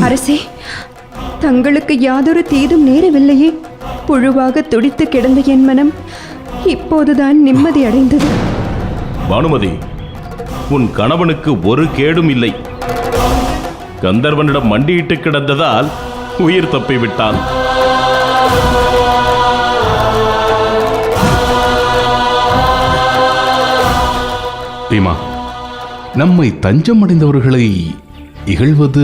அரசே, தங்களுக்கு யாதொரு தீதும் நேரவில்லையே. புழுவாக துடித்து கிடந்த என் மனம் இப்போதுதான் நிம்மதி அடைந்தது. பானுமதி, உன் கணவனுக்கு ஒரு கேடும் இல்லை. கந்தர்வனிடம் மண்டியிட்டு கிடந்ததால் உயிர் தப்பிவிட்டான். பீமா, நம்மை தஞ்சம் அடைந்தவர்களை இகழ்வது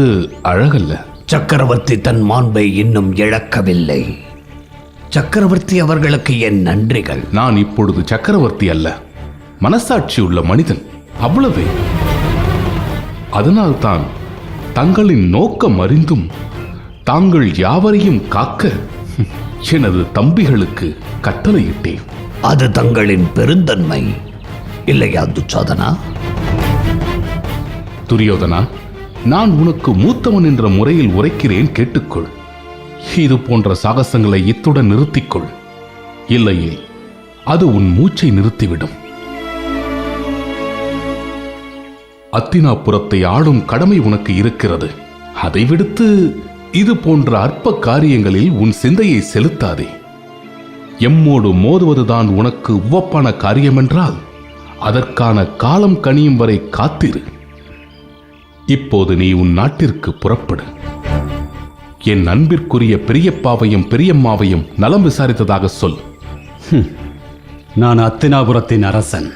அழகல்ல. சக்கரவர்த்தி தன் மாண்பை இன்னும் இழக்கவில்லை. சக்கரவர்த்தி அவர்களுக்கு என் நன்றிகள். நான் இப்பொழுது சக்கரவர்த்தி அல்ல, மனசாட்சி உள்ள மனிதன், அவ்வளவே. அதனால்தான் தங்களின் நோக்கம் அறிந்தும் தாங்கள் யாவரையும் காக்க எனது தம்பிகளுக்கு கட்டளையிட்டேன். அது தங்களின் பெருந்தன்மை இல்லையா துச்சாதனா? துரியோதனா, நான் உனக்கு மூத்தவன் என்ற முறையில் உரைக்கிறேன், கேட்டுக்கொள். இது போன்ற சாகசங்களை இத்துடன் நிறுத்திக்கொள். இல்லையே அது உன் மூச்சை நிறுத்திவிடும். அத்தினாபுரத்தை ஆளும் கடமை உனக்கு இருக்கிறது. அதை விடுத்து இது போன்ற அற்ப காரியங்களில் உன் சிந்தையை செலுத்தாதே. எம்மோடு மோதுவதுதான் உனக்கு உவப்பான காரியமென்றால் அதற்கான காலம் கனியும் வரை காத்திரு. இப்போது நீ உன் நாட்டிற்கு புறப்படு. என் அன்பிற்குரிய பெரியப்பாவையும் பெரியம்மாவையும் நலம் விசாரித்ததாக சொல். நான் அத்தினாபுரத்தின் அரசன்.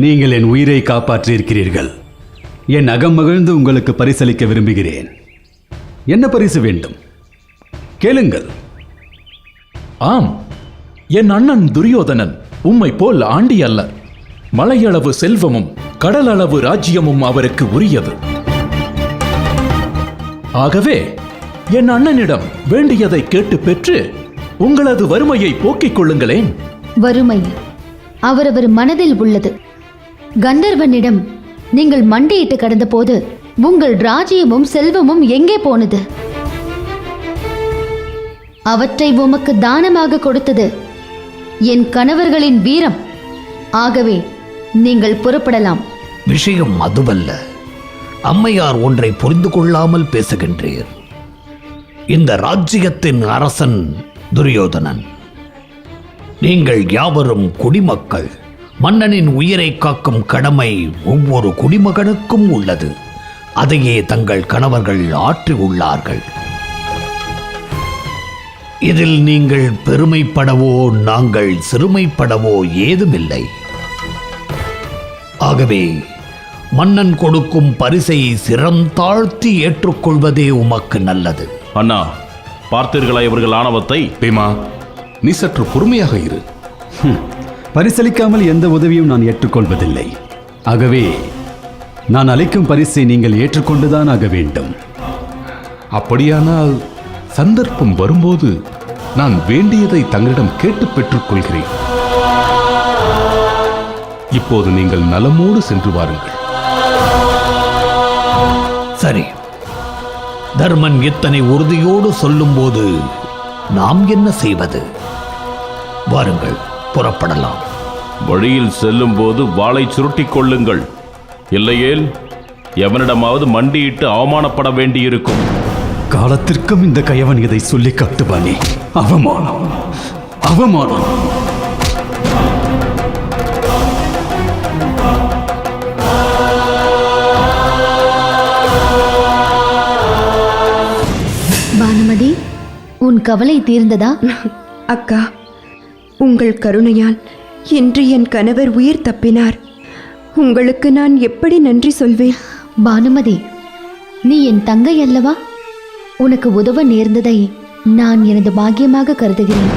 நீங்கள் என் உயிரை காப்பாற்றியிருக்கிறீர்கள். என் அகம் மகிழ்ந்து உங்களுக்கு பரிசளிக்க விரும்புகிறேன். என்ன பரிசு வேண்டும்? கேளுங்கள். ஆம், என் அண்ணன் துரியோதனன் உம்மை போல் ஆண்டி அல்ல. மலையளவு செல்வமும் கடலளவு ராஜ்யமும் அவருக்கு உரியது. ஆகவே என் அண்ணனிடம் வேண்டியதை கேட்டு பெற்று உங்களது வறுமையை போக்கிக் கொள்ளுங்களேன். வறுமை அவரவர் மனதில் உள்ளது. கந்தர்வனிடம் நீங்கள் மண்டியிட்டு கடந்த போது உங்கள் ராஜ்யமும் செல்வமும் எங்கே போனது? அவற்றை உமக்கு தானமாக கொடுத்தது என் கணவர்களின் வீரம். ஆகவே நீங்கள் புறப்படலாம். விஷயம் அதுவல்ல. அம்மையார் ஒன்றை புரிந்து கொள்ளாமல் பேசுகின்றீர். இந்த ராஜ்யத்தின் அரசன் துரியோதனன். நீங்கள் யாவரும் குடிமக்கள். மன்னனின் உயிரை காக்கும் கடமை ஒவ்வொரு குடிமகனுக்கும் உள்ளது. அதையே தங்கள் கணவர்கள் ஆற்றி உள்ளார்கள். இதில் நீங்கள் பெருமைப்படவோ நாங்கள் சிறுமைப்படவோ ஏதுமில்லை. ஆகவே மன்னன் கொடுக்கும் பரிசை சிரம் தாழ்த்தி ஏற்றுக்கொள்வதே உமக்கு நல்லது. அண்ணா, பார்த்தீர்களா இவர்கள் ஆணவத்தை? பீமா, நீ சற்று பொறுமையாக இரு. பரிசளிக்காமல் எந்த உதவியும் நான் ஏற்றுக்கொள்வதில்லை. ஆகவே நான் அளிக்கும் பரிசை நீங்கள் ஏற்றுக்கொண்டுதான் ஆக வேண்டும். அப்படியானால் சந்தர்ப்பம் வரும்போது நான் வேண்டியதை தங்களிடம் கேட்டு பெற்றுக்கொள்கிறேன். இப்போது நீங்கள் நலமோடு சென்று வாருங்கள். சரி, தர்மன் இத்தனை உறுதியோடு சொல்லும்போது நாம் என்ன செய்வது? வாருங்கள், புறப்படலாம். வழியில் செல்லும் போது வாளை சுருட்டிக் கொள்ளுங்கள். இல்லையேல் எவனிடமாவது மண்டியிட்டு அவமானப்பட வேண்டியிருக்கும். காலத்திற்கும் இந்த கயவன் இதை சொல்லி காட்டுவானே. அவமானம், அவமானம். பானுமதி, உன் கவலை தீர்ந்ததா? அக்கா, உங்கள் கருணையால் இன்று என் கணவர் உயிர் தப்பினார். உங்களுக்கு நான் எப்படி நன்றி சொல்வேன்? பானுமதி, நீ என் தங்கை அல்லவா? உனக்கு உதவ நேர்ந்ததை நான் எனது பாக்கியமாக கருதுகிறேன்.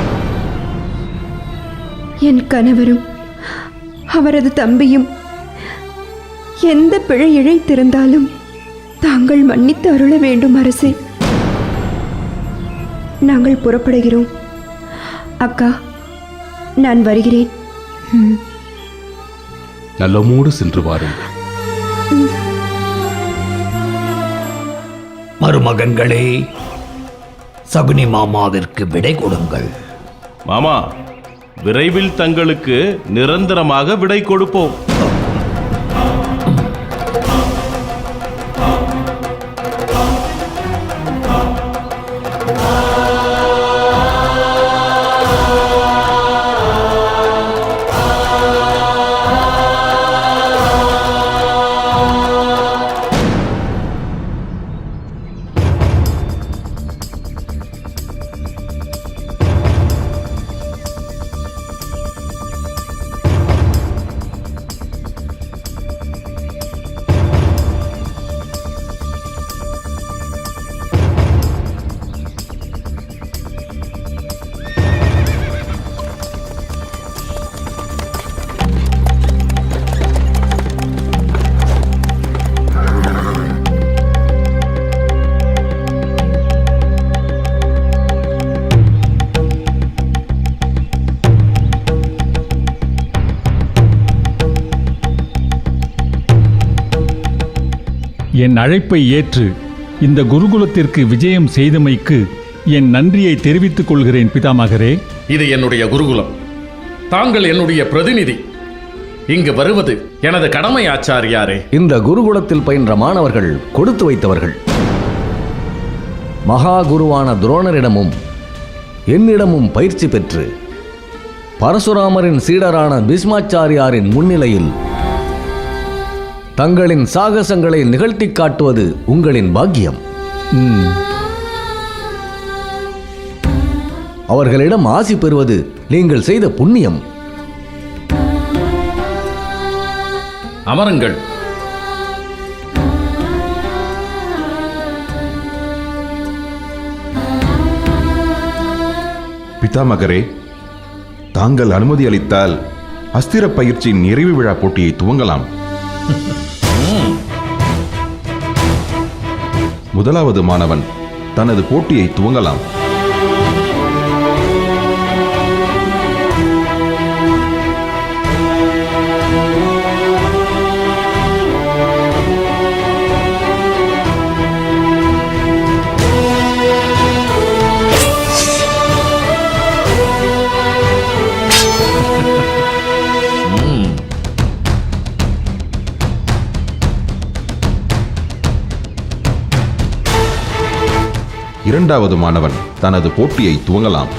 என் கணவரும் அவரது தம்பியும் எந்த பிழை இழைத்திருந்தாலும் தாங்கள் மன்னித்து அருள வேண்டும் அரசே. நாங்கள் புறப்படுகிறோம். அக்கா, நான் வருகிறேன். நல்லமோடு சென்று வாருங்கள். மருமகன்களே, சகுனி மாமாவிற்கு விடை கொடுங்கள். மாமா, விரைவில் தங்களுக்கு நிரந்தரமாக விடை கொடுப்போம். என் அழைப்பை ஏற்று இந்த குருகுலத்திற்கு விஜயம் செய்தமைக்கு என் நன்றியை தெரிவித்துக் கொள்கிறேன் பிதாமகரே. இது என்னுடைய குருகுலம். தாங்கள் என்னுடைய பிரதிநிதி. இங்கு வருவது எனது கடமை ஆச்சாரியாரே. இந்த குருகுலத்தில் பயின்ற மாணவர்கள் கொடுத்து வைத்தவர்கள். மகா குருவான துரோணரிடமும் என்னிடமும் பயிற்சி பெற்று பரசுராமரின் சீடரான பீஷ்மாச்சாரியாரின் முன்னிலையில் தங்களின் சாகசங்களை நிகழ்த்தி காட்டுவது உங்களின் பாக்கியம். அவர்களிடம் ஆசி பெறுவது நீங்கள் செய்த புண்ணியம். அமருங்கள். பிதாமகரே, தாங்கள் அனுமதி அளித்தால் அஸ்திர பயிற்சியின் நிறைவு விழா போட்டியை துவங்கலாம். முதலாவது மாணவன் தனது போட்டியை துவங்கலாம். இரண்டாவது மாணவன் தனது போட்டியை துவங்கலாம்.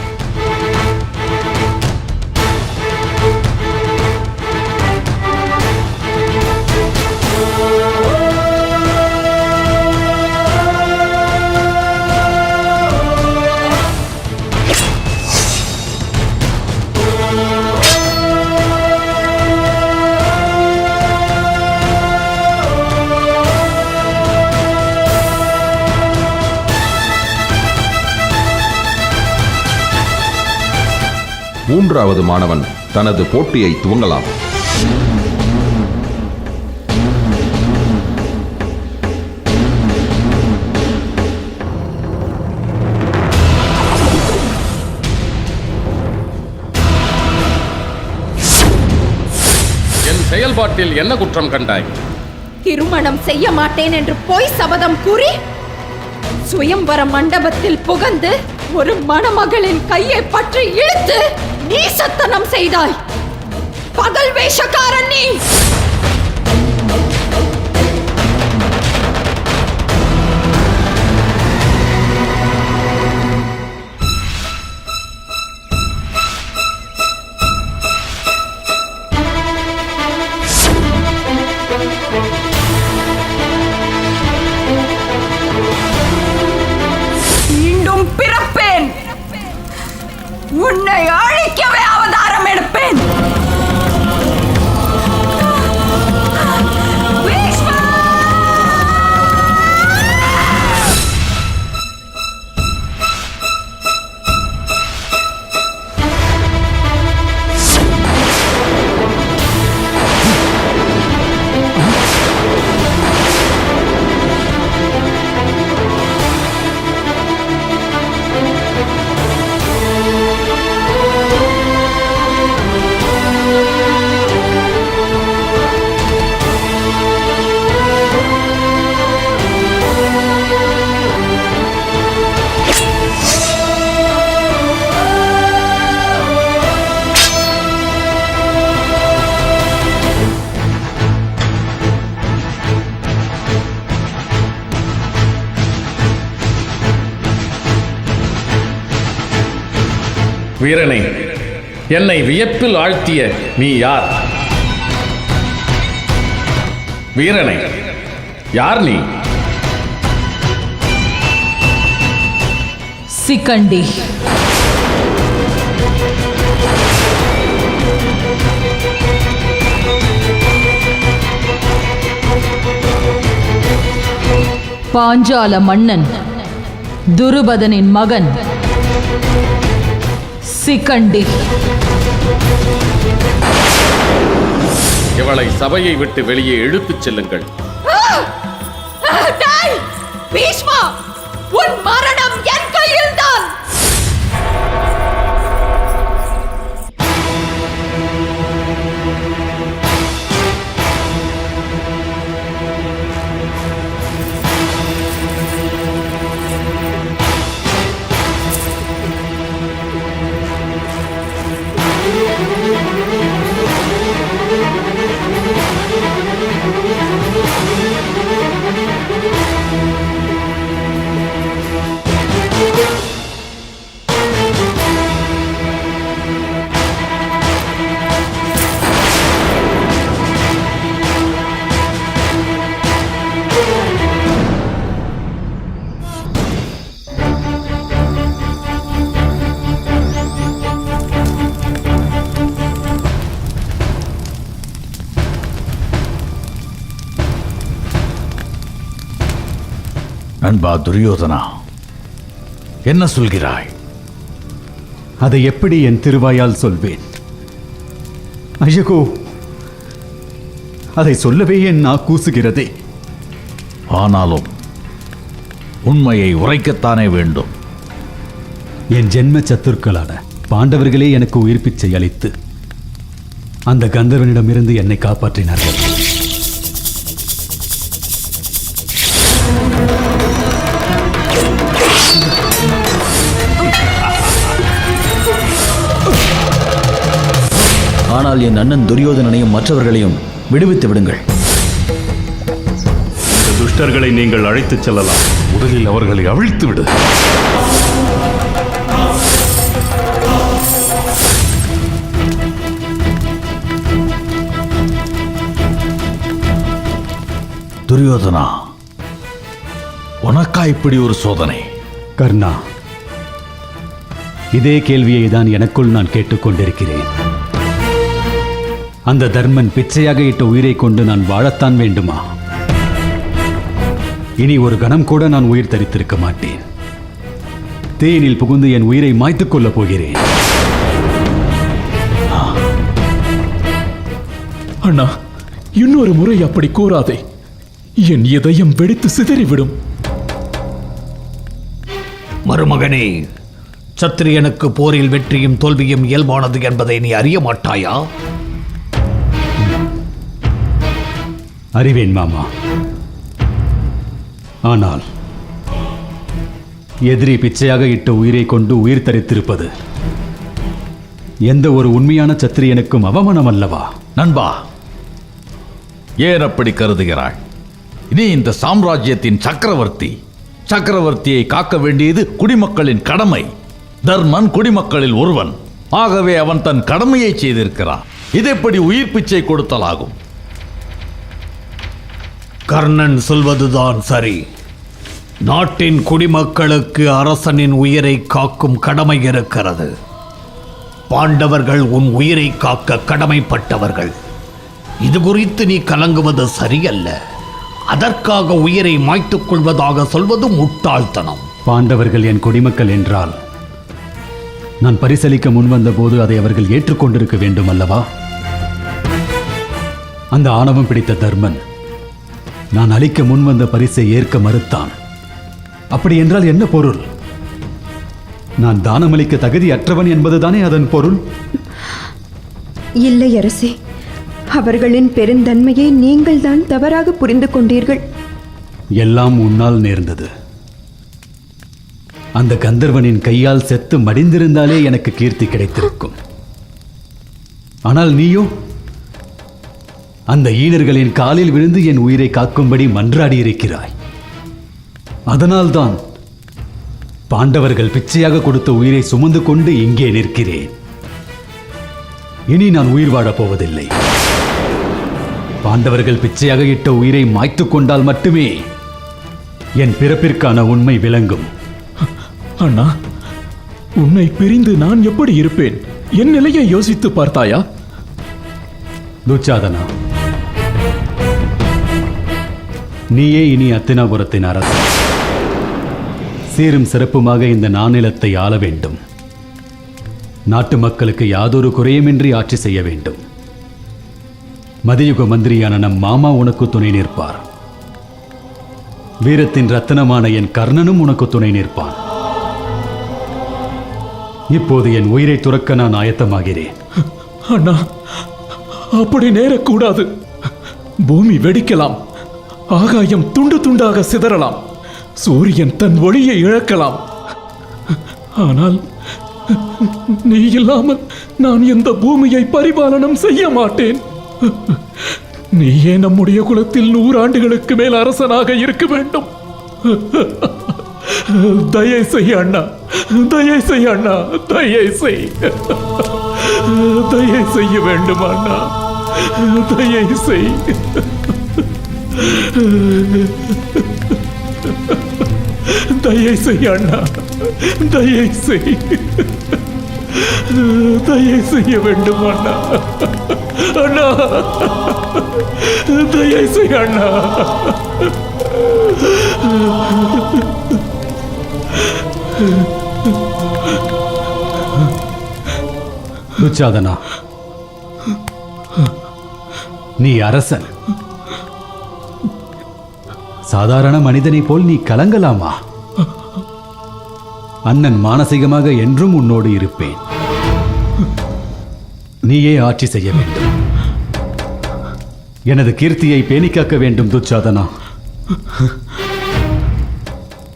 மூன்றாவது மாணவன் தனது போட்டியை துவங்கலாம். என் செயல்பாட்டில் என்ன குற்றம் கண்டாய்? திருமணம் செய்ய மாட்டேன் என்று பொய் சபதம் கூறி சுயம்பர மண்டபத்தில் புகுந்து ஒரு மணமகளின் கையை பற்றி இழுத்து நீசத்தனம் செய்தாய். பகல் வேஷக்காரன் நீ. மீண்டும் பிறப்பேன். உன்னை அழிக்கவே அவதாரம் எடுப்பேன். வீரனே, என்னை வியப்பில் ஆழ்த்திய நீ யார்? வீரனே, யார் நீ? சிக்கண்டி. பாஞ்சால மன்னன் துருபதனின் மகன் சிக்கண்டி. இவளை சபையை விட்டு வெளியே இழுத்துச் செல்லுங்கள். பீஷ்மா, உன் மரணம் என் கையில்தான். நண்பா துரியோதனா, என்ன சொல்கிறாய்? அதை எப்படி என் திருவாயால் சொல்வேன்? ஐயகோ, அதை சொல்லவே என் நா கூசுகிறதே. ஆனாலும் உண்மையை உரைக்கத்தானே வேண்டும். என் ஜென்ம சத்துருக்களான பாண்டவர்களே எனக்கு உயிர் பிச்சை அளித்து அந்த கந்தர்வனிடமிருந்து என்னை காப்பாற்றினார்கள். ஆனால் என் அண்ணன் துரியோதனனையும் மற்றவர்களையும் விடுவித்து விடுங்கள். இந்த துஷ்டர்களை நீங்கள் அழைத்துச் செல்லலாம். முதலில் அவர்களை அவிழ்த்து விடு. துரியோதனா, உனக்கா இப்படி ஒரு சோதனை? கர்ணா, இதே கேள்வியை தான் எனக்குள் நான் கேட்டுக்கொண்டிருக்கிறேன். அந்த தர்மன் பிச்சையாக இட்ட உயிரை கொண்டு நான் வாழத்தான் வேண்டுமா? இனி ஒரு கணம் கூட நான் உயிர் தரித்திருக்க மாட்டேன். தேனில் புகுந்து என் உயிரை மாய்த்துக் கொள்ளப் போகிறேன். அண்ணா, இன்னொரு முறை அப்படி கூறாதே. என் இதயம் வெடித்து சிதறிவிடும். மருமகனே, சத்திரியனுக்கு போரில் வெற்றியும் தோல்வியும் இயல்பானது என்பதை நீ அறிய மாட்டாயா? அறிவேன் மாமா. ஆனால் எதிரி பிச்சையாக இட்ட உயிரை கொண்டு உயிர் தரித்திருப்பது எந்த ஒரு உண்மையான சத்திரியனுக்கும் அவமானம் அல்லவா? நண்பா, ஏன் அப்படி கருதுகிறாய்? நீ இந்த சாம்ராஜ்யத்தின் சக்கரவர்த்தி. சக்கரவர்த்தியை காக்க வேண்டியது குடிமக்களின் கடமை. தர்மன் குடிமக்களில் ஒருவன். ஆகவே அவன் தன் கடமையை செய்திருக்கிறான். இது எப்படி உயிர் பிச்சை கொடுத்தலாகும்? கர்ணன் சொல்வதுதான் சரி. நாட்டின் குடிமக்களுக்கு அரசனின் உயிரை காக்கும் கடமை இருக்கிறது. பாண்டவர்கள் உன் உயிரை காக்க கடமைப்பட்டவர்கள். இது குறித்து நீ கலங்குவது சரியல்ல. அதற்காக உயிரை மாய்த்துக் கொள்வதாக சொல்வது முட்டாள்தனம். பாண்டவர்கள் என் குடிமக்கள் என்றால் நான் பரிசளிக்க முன்வந்த போது அதை அவர்கள் ஏற்றுக்கொண்டிருக்க வேண்டும் அல்லவா? அந்த ஆணவம் பிடித்த தர்மன் நான் அளிக்க முன்வந்த பரிசை ஏற்க மறுத்தான். அப்படி என்றால் என்ன பொருள்? நான் தானமளிக்க தகுதியற்றவன் என்பதுதானே அதன் பொருள்? இல்லை அரசே, அவர்களின் பெருந்தன்மையை நீங்கள் தான் தவறாக புரிந்து கொண்டீர்கள். எல்லாம் உன்னால் நேர்ந்தது. அந்த கந்தர்வனின் கையால் செத்து மடிந்திருந்தாலே எனக்கு கீர்த்தி கிடைத்திருக்கும். ஆனால் நீயோ அந்த ஈனர்களின் காலில் விழுந்து என் உயிரை காக்கும்படி மன்றாடி இருக்கிறாய். அதனால்தான் பாண்டவர்கள் பிச்சையாக கொடுத்த உயிரை சுமந்து கொண்டு இங்கே நிற்கிறேன். இனி நான் உயிர் வாழப் போவதில்லை. பாண்டவர்கள் பிச்சையாக இட்ட உயிரை மாய்த்து கொண்டால் மட்டுமே என் பிறப்பிற்கான உண்மை விளங்கும். அண்ணா, உன்னை பிரிந்து நான் எப்படி இருப்பேன்? என் நிலையை யோசித்து பார்த்தாயா? துச்சாதனா, நீயே இனி அத்தினாபுரத்தின் அரசு. சீரும் சிறப்புமாக இந்த நானிலத்தை ஆள வேண்டும். நாட்டு மக்களுக்கு யாதொரு குறையுமின்றி ஆட்சி செய்ய வேண்டும். மதியுக மந்திரியான நம் மாமா உனக்கு துணை நிற்பார். வீரத்தின் ரத்தனமான என் கர்ணனும் உனக்கு துணை நிற்பான். இப்போது என் உயிரை துறக்க நான் ஆயத்தமாகிறேன். அண்ணா, அப்படி நேரக்கூடாது. பூமி வெடிக்கலாம், ஆகாயம் துண்டு துண்டாக சிதறலாம், சூரியன் தன் ஒளியை இழக்கலாம். ஆனால் நீ இல்லாமல் நான் இந்த பூமியை பரிபாலனம் செய்ய மாட்டேன். நீயே நம்முடைய குலத்தில் 100 ஆண்டுகளுக்கு மேல் அரசனாக இருக்க வேண்டும். தயை செய் அண்ணா, தயை செய் அண்ணா, தயை செய். தயை செய்ய வேண்டும் அண்ணா, தயை செய். தயை செய் அண்ணா, தயை செய். தயை செய்ய வேண்டும் அண்ணா. அண்ணா, தயை செய் அண்ணா. துச்சாதனா, நீ அரசன். சாதாரண மனிதனை போல் நீ கலங்கலாமா? அண்ணன் மானசீகமாக என்றும் உன்னோடு இருப்பேன். நீயே ஆட்சி செய்ய வேண்டும். எனது கீர்த்தியை பேணிக்காக்க வேண்டும் துச்சாதனா.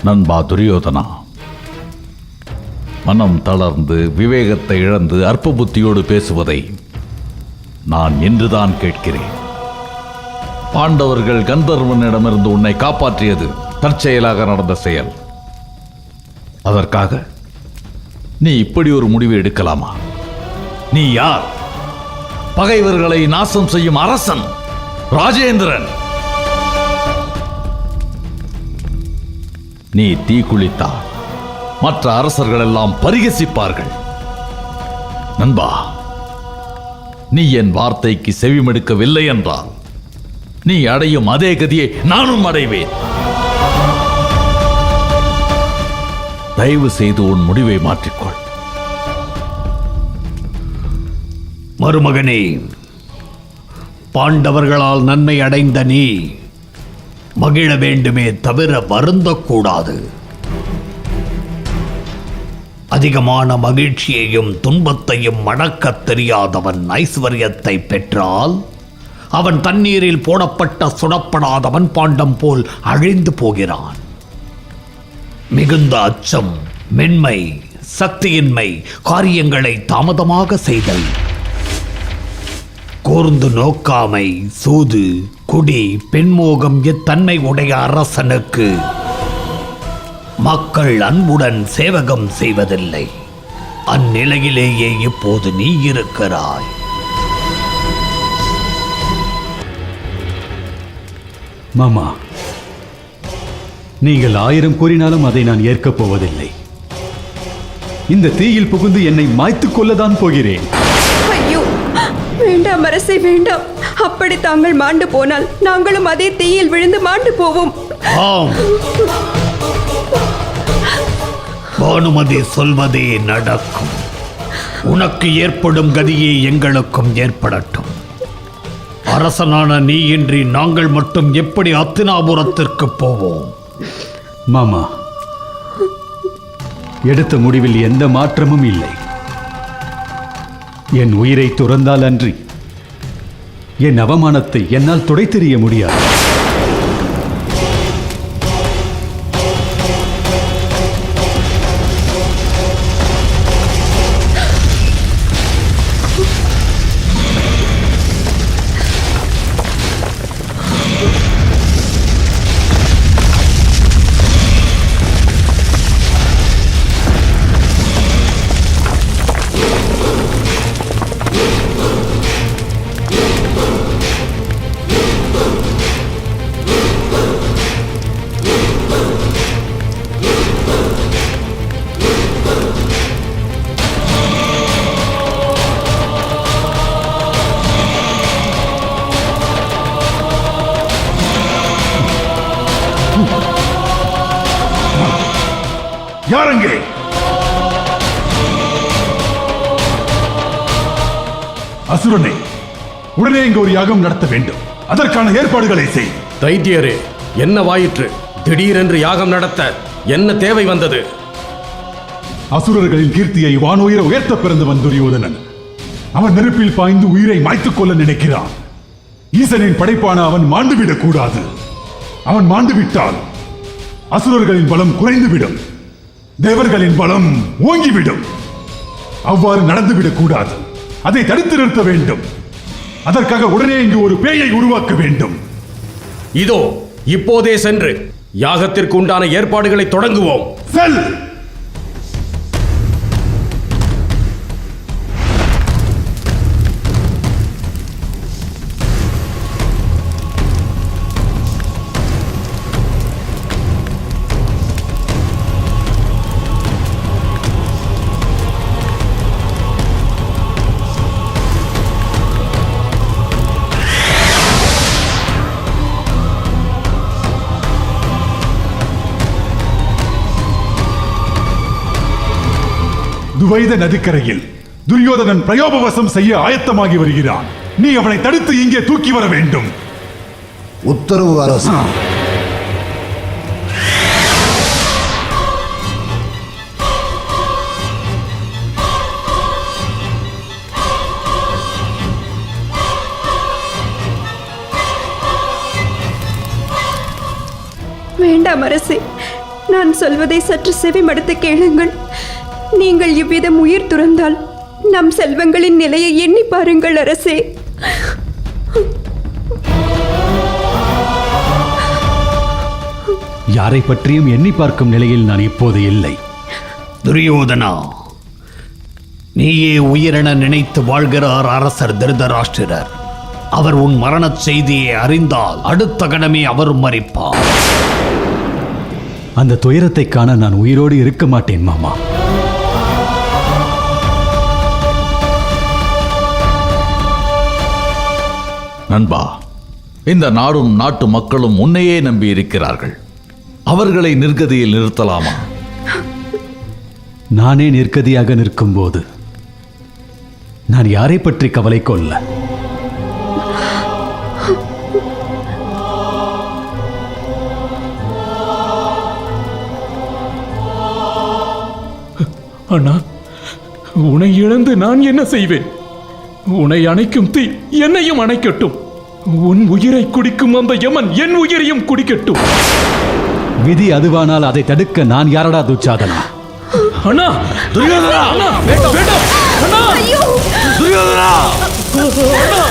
நண்பா துரியோதனா, மனம் தளர்ந்து விவேகத்தை இழந்து அற்ப புத்தியோடு பேசுவதை நான் இன்றுதான் கேட்கிறேன். பாண்டவர்கள் கந்தர்வனிடமிருந்து உன்னை காப்பாற்றியது தற்செயலாக நடந்த செயல். அதற்காக நீ இப்படி ஒரு முடிவு எடுக்கலாமா? நீ யார்? பகைவர்களை நாசம் செய்யும் அரசன் ராஜேந்திரன். நீ தீக்குளித்தால் மற்ற அரசர்கள் எல்லாம் பரிகசிப்பார்கள். நண்பா, நீ என் வார்த்தைக்கு செவிமடுக்கவில்லை என்றால் நீ அடையும் அதே கதியை நானும் அடைவேன். தயவு செய்து உன் முடிவை மாற்றிக்கொள். மருமகனே, பாண்டவர்களால் நன்மை அடைந்த நீ மகிழ வேண்டுமே தவிர வருந்தக்கூடாது. அதிகமான மகிழ்ச்சியையும் துன்பத்தையும் மடக்கத் தெரியாதவன் ஐஸ்வர்யத்தை பெற்றால் அவன் தண்ணீரில் போடப்பட்ட சுடப்படாதவன் பாண்டம் போல் அழிந்து போகிறான். மிகுந்த அச்சம், மென்மை, சக்தியின்மை, காரியங்களை தாமதமாக செய்தல், கூர்ந்து நோக்காமை, சூது, குடி, பெண்மோகம் இத்தன்மை உடைய அரசனுக்கு மக்கள் அன்புடன் சேவகம் செய்வதில்லை. அந்நிலையிலேயே இப்போது நீ இருக்கிறாய். மாமா, நீங்கள் 1000 கூறினாலும் அதை நான் ஏற்கப் போவதில்லை. இந்த தீயில் புகுந்து என்னை மாய்த்துக் கொள்ளதான் போகிறேன். ஐயோ, வேண்டாம் அரசே, வேண்டாம். அப்படி தாங்கள் மாண்டு போனால் நாங்களும் அதே தீயில் விழுந்து மாண்டு போவோம். ஆம், பானுமதி சொல்வதே நடக்கும். உனக்கு ஏற்படும் கதியே எங்களுக்கும் ஏற்படட்டும். அரசனான நீ இன்றி நாங்கள் மட்டும் எப்படி அத்தினாபுரத்திற்கு போவோம்? மாமா, எடுத்த முடிவில் எந்த மாற்றமும் இல்லை. என் உயிரை துறந்தால் அன்றி என் அவமானத்தை என்னால் துடைத்தெறிய முடியாது. யாரங்கே? அசுரனை, உடனே இங்கு ஒரு யாகம் நடத்த வேண்டும். அதற்கான ஏற்பாடுகளை செய். தைத்தியரே, என்ன வாயிற்று? திடீரென்று யாகம் நடத்த என்ன தேவை வந்தது? அசுரர்களின் கீர்த்தியை வானுயர உயர்த்த பிறந்தவன் துரியோதனன். அவன் நெருப்பில் பாய்ந்து உயிரை மாய்த்துக் கொள்ள நினைக்கிறான். ஈசனின் படைப்பான அவன் மாண்டுவிடக் கூடாது. அவன் மாண்டுவிட்டால் அசுரர்களின் பலம் குறைந்துவிடும், தேவர்களின் பலம் ஓங்கிவிடும். அவ்வாறு நடந்துவிடக் கூடாது. அதை தடுத்து நிறுத்த வேண்டும். அதற்காக உடனே இங்கு ஒரு பேயை உருவாக்க வேண்டும். இதோ இப்போதே சென்று யாகத்திற்கு உண்டான ஏற்பாடுகளை தொடங்குவோம். செல். துவைத நதிக்கரையில் துரியோதனன் பிரயோபவசம் செய்ய ஆயத்தமாகி வருகிறான். நீ அவனை தடுத்து இங்கே தூக்கி வர வேண்டும். உத்தரவு அரசு. வேண்டாம் அரசே, நான் சொல்வதை சற்று செவி மடுத்து கேளுங்கள். நீங்கள் இவ்விதம் உயிர் துறந்தால் நம் செல்வங்களின் நிலையை எண்ணி பாருங்கள் அரசே. யாரை பற்றியும் எண்ணி பார்க்கும் நிலையில் நான் இப்போது இல்லை. துரியோதனா, நீயே உயிரென நினைத்து வாழ்கிறார் அரசர் திருதராஷ்டிரர். அவர் உன் மரணச் செய்தியை அறிந்தால் அடுத்த கணமே அவர் மரிப்பார். அந்த துயரத்தை காண நான் உயிரோடு இருக்க மாட்டேன் மாமா. நண்பா, இந்த நாடும் நாட்டு மக்களும் உன்னையே நம்பி இருக்கிறார்கள். அவர்களை நிர்கதியில் நிறுத்தலாமா? நானே நிர்கதியாக நிற்கும் போது நான் யாரை பற்றி கவலை கொள்ள? அண்ணா, உன்னை இழந்து நான் என்ன செய்வேன்? உன்னை அணைக்கும் தீ என்னையும் அணைக்கட்டும். உன் உயிரை குடிக்கும் அந்த யமன் என் உயிரையும் குடிக்கட்டும். விதி அதுவானால் அதை தடுக்க நான் யாரடா துச்சாதனா? அண்ணா, துரியோதனா! அண்ணா, வேண்டாம், வேண்டாம்! அண்ணா! துரியோதனா! அண்ணா!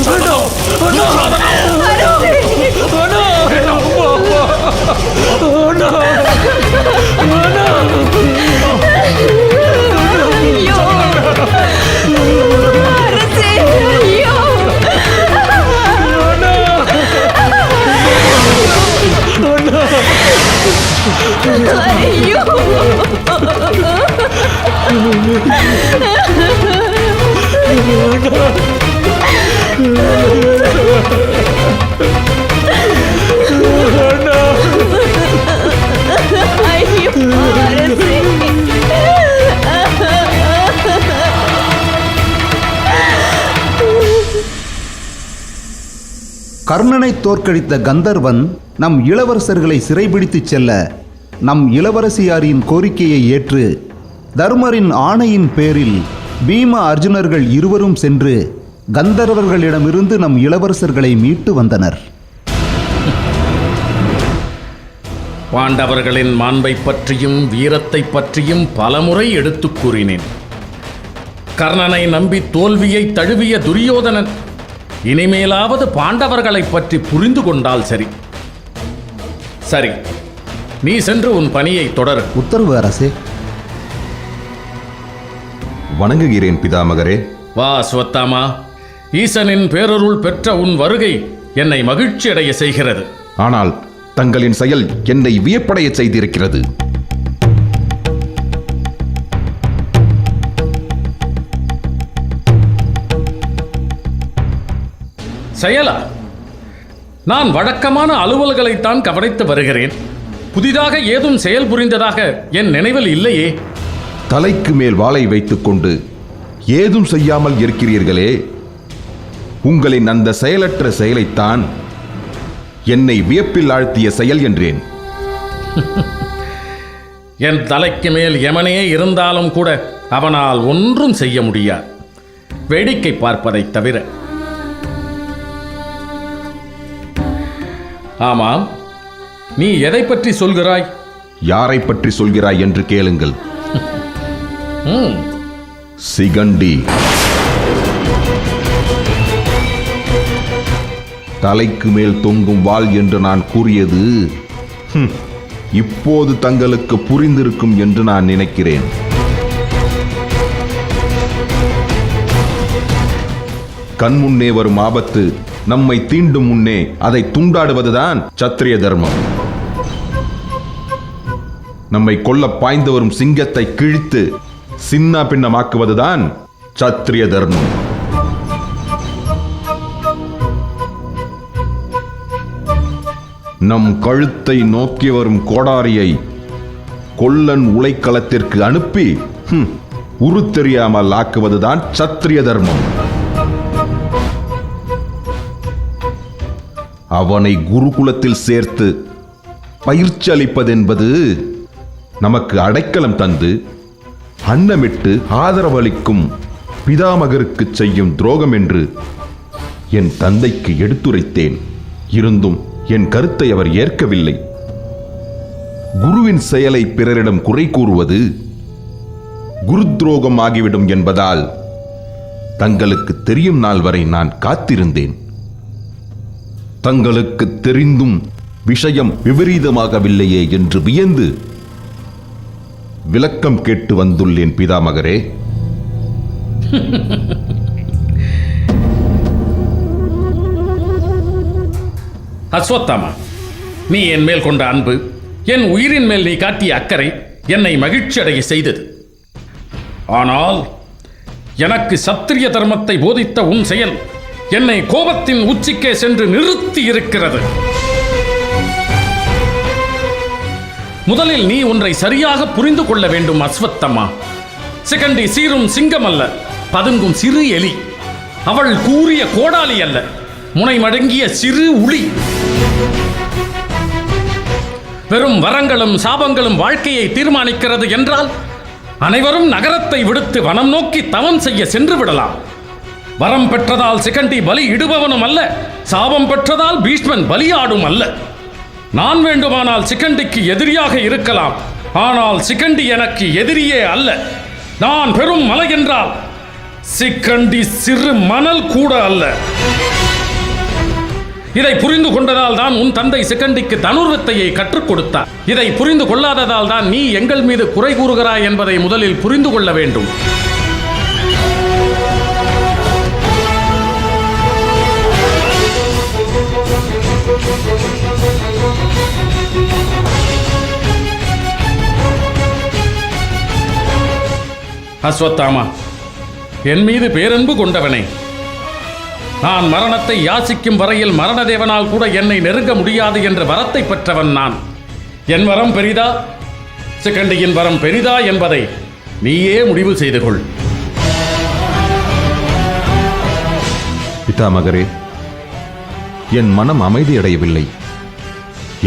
வேண்டாம்! அண்ணா! அண்ணா! அண்ணா! அண்ணா! ஐயோ! அரசே, ஐயோ! ஐயோ! கர்ணனை தோற்கடித்த கந்தர்வன் நம் இளவரசர்களை சிறைபிடித்துச் செல்ல நம் இளவரசியாரின் கோரிக்கையை ஏற்று தர்மரின் ஆணையின் பேரில் பீம அர்ஜுனர்கள் இருவரும் சென்று கந்தர்வர்களிடமிருந்து நம் இளவரசர்களை மீட்டு வந்தனர். பாண்டவர்களின் மாண்பை பற்றியும் வீரத்தை பற்றியும் பலமுறை எடுத்துக் கூறினேன். கர்ணனை நம்பி தோல்வியை தழுவிய துரியோதனன் இனிமேலாவது பாண்டவர்களை பற்றி புரிந்து கொண்டால் சரி. சரி, நீ சென்று உன் பணியை தொடர். உத்தரவு அரசே. வணங்குகிறேன் பிதாமகரே. வா ஸ்வத்தாமா, ஈசனின் பேரருள் பெற்ற உன் வருகை என்னை மகிழ்ச்சி அடைய செய்கிறது. ஆனால் தங்களின் செயல் என்னை வியப்படைய செய்திருக்கிறது. செயலா? நான் வழக்கமான அலுவல்களைத்தான் கவனித்து வருகிறேன். புதிதாக ஏதும் செயல் புரிந்ததாக என் நினைவில் இல்லையே. தலைக்கு மேல் வாளை வைத்துக்கொண்டு ஏதும் செய்யாமல் இருக்கிறீர்களே, உங்களின் அந்த செயலற்ற செயலைத்தான் என்னை வியப்பில் ஆழ்த்திய செயல் என்றேன். என் தலைக்கு மேல் யமனே இருந்தாலும் கூட அவனால் ஒன்றும் செய்ய முடியாது, வேடிக்கை பார்ப்பதை தவிர. ஆமாம், நீ எதை பற்றி சொல்கிறாய்? யாரை பற்றி சொல்கிறாய் என்று கேளுங்கள். சிகண்டி. தலைக்கு மேல் தொங்கும் வாள் என்று நான் கூறியது இப்போது தங்களுக்கு புரிந்திருக்கும் என்று நான் நினைக்கிறேன். கண்முன்னே வரும் ஆபத்து நம்மை தீண்டும் முன்னே அதை துண்டாடுவதுதான் சத்திரிய தர்மம். நம்மை கொல்ல பாய்ந்து வரும் சிங்கத்தை கிழித்து சின்ன பின்னமாக்குவதுதான் சத்திரிய தர்மம். நம் கழுத்தை நோக்கி வரும் கோடாரியை கொல்லன் உலைக்களத்திற்கு அனுப்பி உரு தெரியாமல் ஆக்குவதுதான் சத்திரிய தர்மம். அவனை குருகுலத்தில் சேர்த்து பயிற்சி அளிப்பதென்பது நமக்கு அடைக்கலம் தந்து அன்னமிட்டு ஆதரவளிக்கும் பிதாமகருக்கு செய்யும் துரோகம் என்று என் தந்தைக்கு எடுத்துரைத்தேன். இருந்தும் என் கருத்தை அவர் ஏற்கவில்லை. குருவின் செயலை பிறரிடம் குறை கூறுவது குருத்ரோகம் ஆகிவிடும் என்பதால் தங்களுக்கு தெரியும் நாள் வரை நான் காத்திருந்தேன். தங்களுக்கு தெரிந்தும் விஷயம் விபரீதமாகவில்லையே என்று வியந்து விளக்கம் கேட்டு வந்துள்ளேன் பிதாமகரே. அஸ்வத்தாமா, நீ என் மேல் கொண்ட அன்பு, என் உயிரின் மேல் நீ காட்டிய அக்கறை என்னை மகிழ்ச்சி அடைய செய்தது. ஆனால் எனக்கு சத்திரிய தர்மத்தை போதித்த உன் செயல் என்னை கோபத்தின் உச்சிக்கே சென்று நிறுத்தி இருக்கிறது. முதலில் நீ ஒன்றை சரியாக புரிந்து கொள்ள வேண்டும் அஸ்வத்தம்மா. சிகண்டி சீரும் சிங்கம் அல்ல, பதுங்கும் சிறு எலி. அவள் கூறிய கோடாலி அல்ல, முனை மடங்கிய சிறு உளி. வெறும் வரங்களும் சாபங்களும் வாழ்க்கையை தீர்மானிக்கிறது என்றால் அனைவரும் நகரத்தை விடுத்து வனம் நோக்கி தவம் செய்ய சென்று விடலாம். வரம் பெற்றதால் சிகண்டி பலி இடுபவனும் அல்ல, சாபம் பெற்றதால் பீஷ்மன் பலியாடும் அல்ல. நான் வேண்டுமானால் சிகண்டிக்கு எதிரியாக இருக்கலாம், ஆனால் சிகண்டி எனக்கு எதிரியே அல்ல. நான் பெரும் மலை என்றால் சிகண்டி சிறு மணல் கூட அல்ல. இதை புரிந்து கொண்டதால் தான் உன் தந்தை சிகண்டிக்கு தனுர்வித்தையை கற்றுக் கொடுத்தார். இதை புரிந்து கொள்ளாததால் தான் நீ எங்கள் மீது குறை கூறுகிறாய் என்பதை முதலில் புரிந்து கொள்ள வேண்டும். அஸ்வத்தாமா, என் மீது பேரன்பு கொண்டவனே, நான் மரணத்தை யாசிக்கும் வரையில் மரணதேவனால் கூட என்னை நெருங்க முடியாது என்ற வரத்தை பெற்றவன் நான். என் வரம் பெரிதா, சிகண்டியின் வரம் பெரிதா என்பதை நீயே முடிவு செய்து கொள். பிதாமகரே, என் மனம் அமைதியடையவில்லை.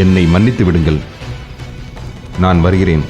என்னை மன்னித்து விடுங்கள். நான் வருகிறேன்.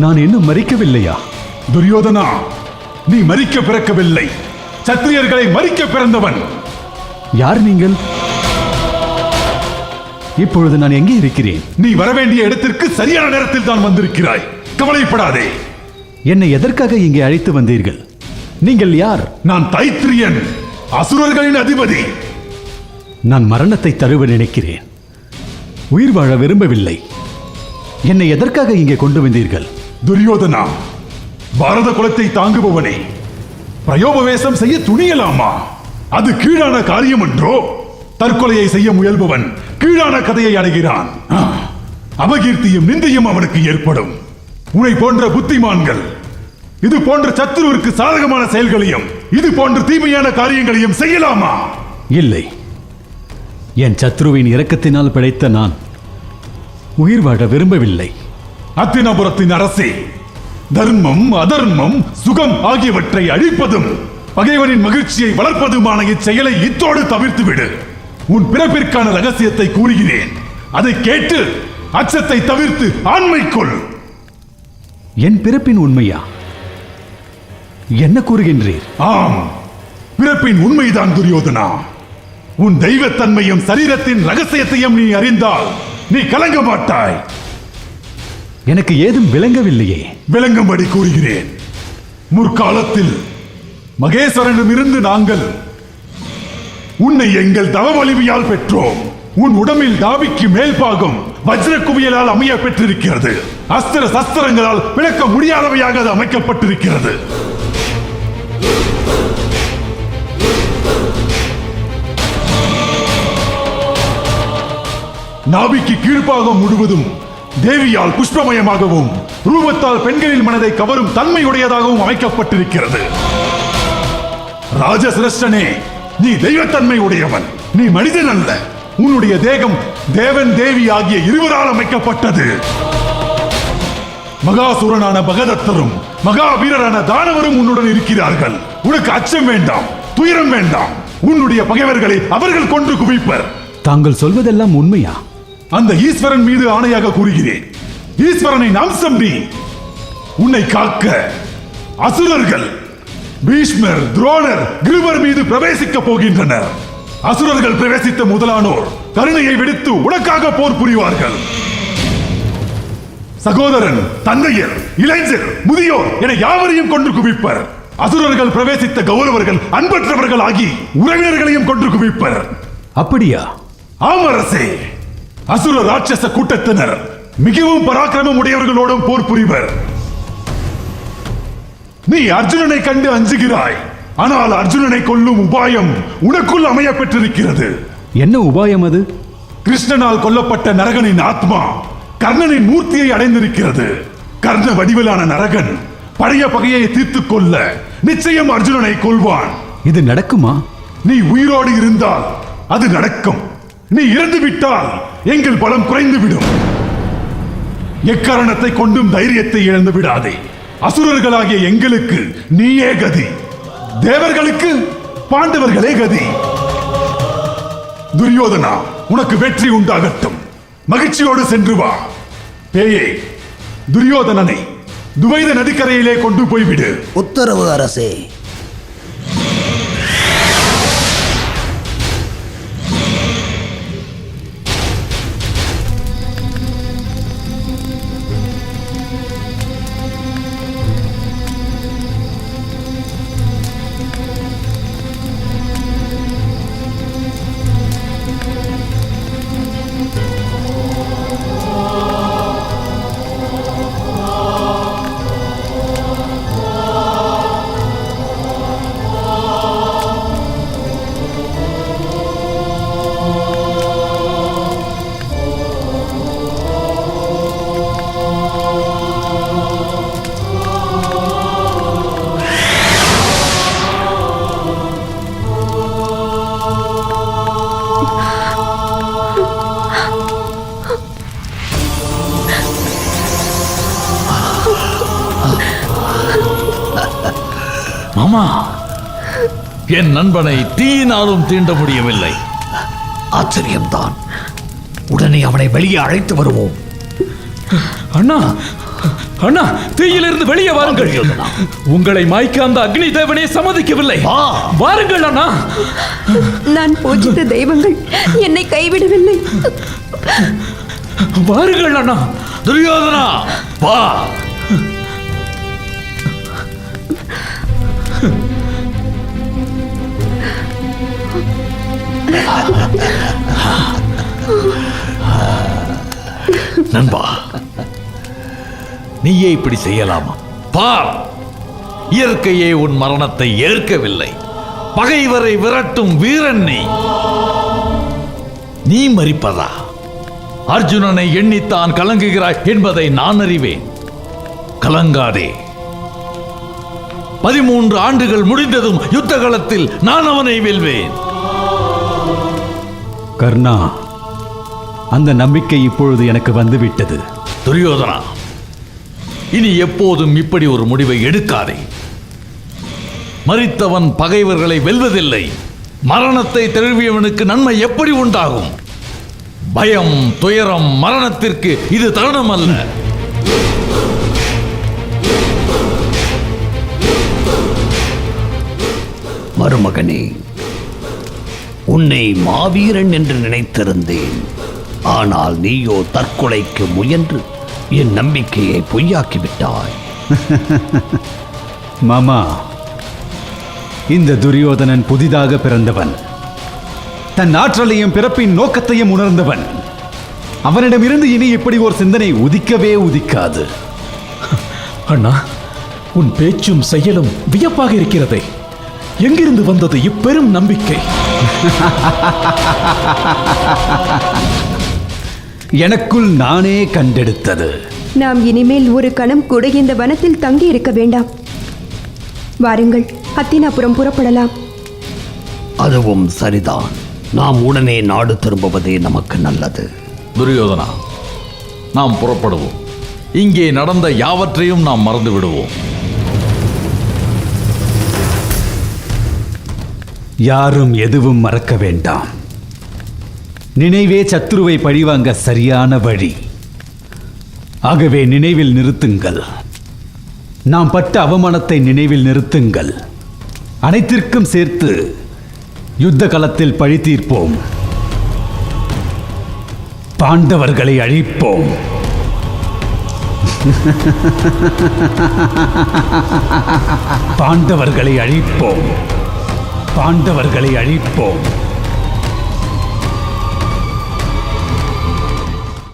நான் இன்னும் மரிக்கவில்லையா? துரியோதனா, நீ மரிக்க பிறக்கவில்லை, சத்திரியர்களை மரிக்க பிறந்தவன். யார் நீங்கள்? இப்பொழுது நான் எங்கே இருக்கிறேன்? நீ வரவேண்டிய இடத்திற்கு சரியான நேரத்தில் தான் வந்திருக்கிறாய். கவலைப்படாதே. என்னை எதற்காக இங்கே அழைத்து வந்தீர்கள்? நீங்கள் யார்? நான் தைத்திரியன், அசுரர்களின் அதிபதி. நான் மரணத்தை தழுவ நினைக்கிறேன். உயிர் வாழ விரும்பவில்லை. என்னை எதற்காக இங்கே கொண்டு வந்தீர்கள்? துரியோதனா, பாரத குலத்தை தாங்குபவனே, பிரயோபவேசம் செய்ய துணியலாமா? அது கீழான காரியம் என்றோ? தற்கொலையை செய்ய முயல்பவன் கீழான கதையை அடைகிறான். அபகீர்த்தியும் நிந்தையும் அவனுக்கு ஏற்படும். உன்னை போன்ற புத்திமான்கள் இது போன்ற சத்துருவிற்கு சாதகமான செயல்களையும் இது போன்ற தீமையான காரியங்களையும் செய்யலாமா? இல்லை. என் சத்ருவின் இரக்கத்தினால் பிழைத்த நான் உயிர் வாழ விரும்பவில்லை. அத்தினபுரத்தின் அரசே, தர்மம், அதர்மம், சுகம் ஆகியவற்றை அழிப்பதும் பகைவனின் மகிழ்ச்சியை வளர்ப்பதுமான இச்செயலை இத்தோடு தவிர்த்துவிடு. உன் பிறப்பிற்கான ரகசியத்தை கூறுகிறேன். அதை கேட்டு அச்சத்தை தவிர்த்து ஆண்மைக்குள். என் பிறப்பின் உண்மையா? என்ன கூறுகின்றீர்? ஆம், பிறப்பின் உண்மைதான் துரியோதனா. உன் தெய்வத்தன்மையும் சரீரத்தின் ரகசியத்தையும் நீ அறிந்தால் நீ கலங்க மாட்டாய். எனக்கு ஏதும் விளங்கவில்லையே. விளங்கும்படி கூறுகிறேன். முற்காலத்தில் மகேஸ்வரனிடமிருந்து நாங்கள் உன்னை எங்கள் தவ வலிமையால் பெற்றோம். உன் உடம்பில் தாவிக்கு மேல்பாகம் வஜ்ர குவியலால் அமைய பெற்றிருக்கிறது. அஸ்திர சஸ்திரங்களால் விளக்க முடியாதவையாக அது அமைக்கப்பட்டிருக்கிறது. நாபிக்கு கீழ்ப்பாகம் முழுவதும் தேவியால் புஷ்பமயமாகவும் ரூபத்தால் பெண்களின் மனதை கவரும் தன்மையுடையதாகவும் அமைக்கப்பட்டிருக்கிறது. ராஜசிரஷ்டனே, நீ தெய்வத்தன்மை உடையவன். நீ மனிதன் அல்ல. உன்னுடைய தேகம் தேவன் தேவி ஆகிய இருவரால் அமைக்கப்பட்டது. மகாசூரனான பகதத்தரும் மகாவீரரான தானவரும் உன்னுடன் இருக்கிறார்கள். உனக்கு அச்சம் வேண்டாம், துயரம் வேண்டாம். உன்னுடைய பகைவர்களை அவர்கள் கொன்று குவிப்பர். தாங்கள் சொல்வதெல்லாம் உண்மையா? அந்த ஈஸ்வரன் மீது ஆணையாக கூறுகிறேன். ஈஸ்வரனின் அம்சம் நீ. உன்னை காக்க அசுரர்கள் பீஷ்மர், துரோணர், கிருவர் மீது பிரவேசிக்க போகின்றனர். அசுரர்கள் பிரவேசித்த முதலானோர் கருணையை விடுத்து உனக்காக போர் புரிவார்கள். சகோதரன், தந்தையர், இளைஞர், முதியோர் என யாவரையும் கொன்று குவிப்பர். அசுரர்கள் பிரவேசித்த கௌரவர்கள் அன்பற்றவர்கள் ஆகி உறவினர்களையும் கொன்று குவிப்பர். அப்படியா? ஆமரசே, அசுர ராட்சச கூட்டத்தினர் மிகவும் பராக்கிரமம் உடையவர்களோடும் போர் புரிவர். நீ அர்ஜுனனை கண்டு அஞ்சுகிறாய். ஆனால் அர்ஜுனனை கொல்லும் உபாயம் உனக்குள் அமைய பெற்றிருக்கிறது. என்ன உபாயம் அது? கிருஷ்ணனால் கொல்லப்பட்ட நரகனின் ஆத்மா கர்ணனின் மூர்த்தியை அடைந்திருக்கிறது. கர்ண வடிவிலான நரகன் பழைய பகையை தீர்த்துக் கொள்ள நிச்சயம் அர்ஜுனனை கொல்வான். இது நடக்குமா? நீ உயிரோடு இருந்தால் அது நடக்கும். நீ இறந்து விட்டால் எங்கள் பலம் குறைந்துவிடும். எக்காரணத்தை கொண்டும் தைரியத்தை இழந்து விடாதே. அசுரர்களாகிய எங்களுக்கு நீயே கதி, தேவர்களுக்கு பாண்டவர்களே கதி. துரியோதனா, உனக்கு வெற்றி உண்டாகட்டும். மகிழ்ச்சியோடு சென்று வா. பேயே, துரியோதனனை துவைத நதிக்கரையிலே கொண்டு போய்விடு. உத்தரவு அரசே. மாமா, என் நண்பனை தீயினாலும் தீண்ட முடியவில்லை. ஆச்சரியம்தான். உடனே அவனை வெளியே அழைத்து வருவோம். அண்ணா, அண்ணா, தீயிலிருந்து வெளியே வாருங்கள். உங்களை மாய்க்க அந்த அக்னி தேவனே சம்மதிக்கவில்லை. வாருங்கள் அண்ணா. நான் பூஜித்த தெய்வங்கள் என்னை கைவிடவில்லை. வாருங்கள் அண்ணா. துரியோதனா, வா. நண்பா, நீயே இப்படி செய்யலாமா? பார், இயற்கையே உன் மரணத்தை ஏற்கவில்லை. பகைவரை விரட்டும் வீரன் நீ மரிப்பதா? அர்ஜுனனை எண்ணித்தான் கலங்குகிறாய் என்பதை நான் அறிவேன். கலங்காதே. 13 ஆண்டுகள் முடிந்ததும் யுத்த களத்தில் நான் அவனை வெல்வேன். கர்ணா, அந்த நம்பிக்கை இப்பொழுது எனக்கு வந்துவிட்டது. துரியோதனா, இனி எப்போதும் இப்படி ஒரு முடிவை எடுக்காதே. மரித்தவன் பகைவர்களை வெல்வதில்லை. மரணத்தை தழுவியவனுக்கு நன்மை எப்படி உண்டாகும்? பயம், துயரம், மரணத்திற்கு இது தருணம் அல்ல. மருமகனே, உன்னை மாவீரன் என்று நினைத்திருந்தேன். ஆனால் நீயோ தற்கொலைக்கு முயன்று என் நம்பிக்கையை பொய்யாக்கிவிட்டாய். மாமா, இந்த துரியோதனன் புதிதாக பிறந்தவன். தன் ஆற்றலையும் பிறப்பின் நோக்கத்தையும் உணர்ந்தவன். அவனிடமிருந்து இனி இப்படி ஒரு சிந்தனை உதிக்கவே உதிக்காது. அண்ணா, உன் பேச்சும் செயலும் வியப்பாக இருக்கிறதே. எங்கிருந்து வந்தது இப்பெரும் நம்பிக்கை? எனக்குள் நானே கண்டெடுத்தது. நாம் இனிமேல் ஒரு கணம் கூட இந்த வனத்தில் தங்கி இருக்க வேண்டாம். வாருங்கள், ஹத்தினாபுரம் புறப்படலாம். அதுவும் சரிதான். நாம் உடனே நாடு திரும்புவதே நமக்கு நல்லது. துரியோதனா, நாம் புறப்படுவோம். இங்கே நடந்த யாவற்றையும் நாம் மறந்து விடுவோம். யாரும் எதுவும் மறக்க வேண்டாம். நினைவே சத்துருவை பழிவாங்க சரியான வழி. ஆகவே நினைவில் நிறுத்துங்கள். நாம் பட்ட அவமானத்தை நினைவில் நிறுத்துங்கள். அனைத்திற்கும் சேர்த்து யுத்த களத்தில் பழி தீர்ப்போம். பாண்டவர்களை அழிப்போம். பாண்டவர்களை அழிப்போம். பாண்டவர்களை அழிப்போம்.